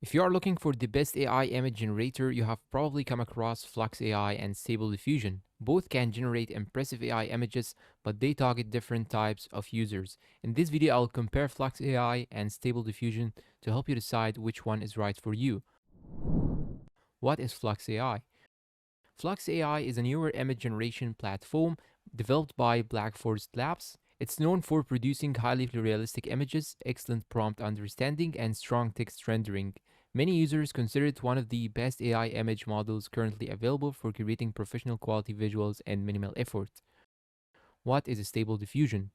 If you are looking for the best AI image generator, you have probably come across Flux AI and Stable Diffusion. Both can generate impressive AI images, but they target different types of users. In this video, I'll compare Flux AI and Stable Diffusion to help you decide which one is right for you. What is Flux AI? Flux AI is a newer image generation platform developed by Black Forest Labs. It's known for producing highly realistic images, excellent prompt understanding, and strong text rendering. Many users consider it one of the best AI image models currently available for creating professional quality visuals and minimal effort. What is a Stable Diffusion?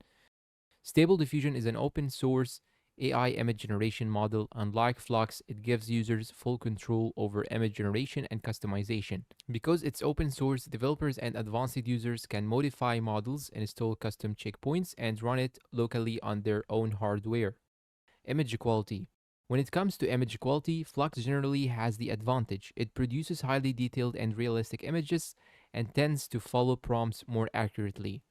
Stable Diffusion is an open source AI image generation model. Unlike Flux, it gives users full control over image generation and customization. Because it's open source, developers and advanced users can modify models, install custom checkpoints, and run it locally on their own hardware. Image quality. When it comes to image quality, Flux generally has the advantage. It produces highly detailed and realistic images and tends to follow prompts more accurately.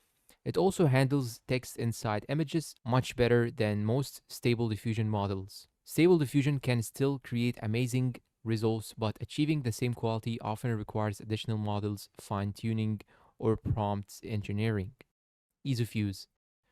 It also handles text inside images much better than most Stable Diffusion models. Stable Diffusion can still create amazing results, but achieving the same quality often requires additional models, fine-tuning, or prompt engineering. Ease of use.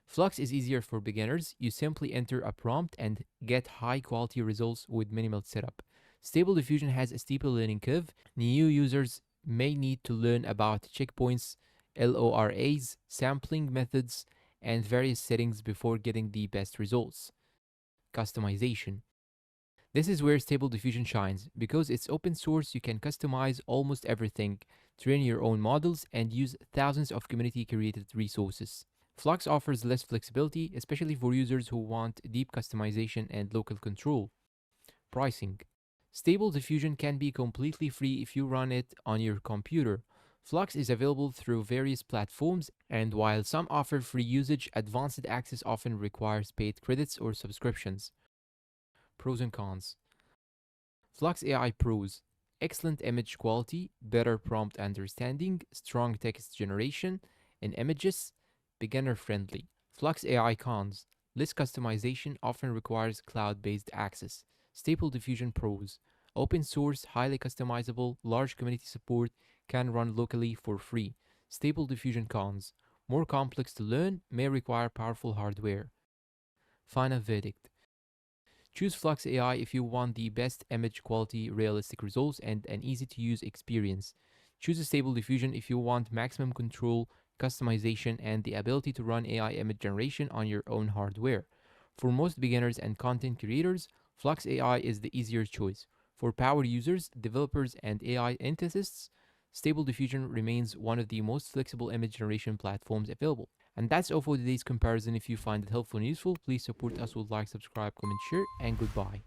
Flux is easier for beginners. You simply enter a prompt and get high-quality results with minimal setup. Stable Diffusion has a steeper learning curve. New users may need to learn about checkpoints, LORAs, sampling methods, and various settings before getting the best results. Customization. This is where Stable Diffusion shines. Because it's open source, you can customize almost everything, train your own models, and use thousands of community-created resources. Flux offers less flexibility, especially for users who want deep customization and local control. Pricing. Stable Diffusion can be completely free if you run it on your computer. Flux is available through various platforms, and while some offer free usage, advanced access often requires paid credits or subscriptions. Pros and cons. Flux AI Pros. Excellent image quality, better prompt understanding, strong text generation in images, beginner friendly. Flux AI Cons. Less customization often requires cloud-based access. Stable Diffusion Pros. Open source, highly customizable, large community support, can run locally for free. Stable Diffusion Cons. More complex to learn, may require powerful hardware. Final verdict. Choose Flux AI if you want the best image quality, realistic results, and an easy to use experience. Choose a Stable Diffusion if you want maximum control, customization, and the ability to run AI image generation on your own hardware. For most beginners and content creators, Flux AI is the easier choice. For power users, developers, and AI enthusiasts, Stable Diffusion remains one of the most flexible image generation platforms available. And that's all for today's comparison. If you find it helpful and useful, please support us with like, subscribe, comment, share, and goodbye.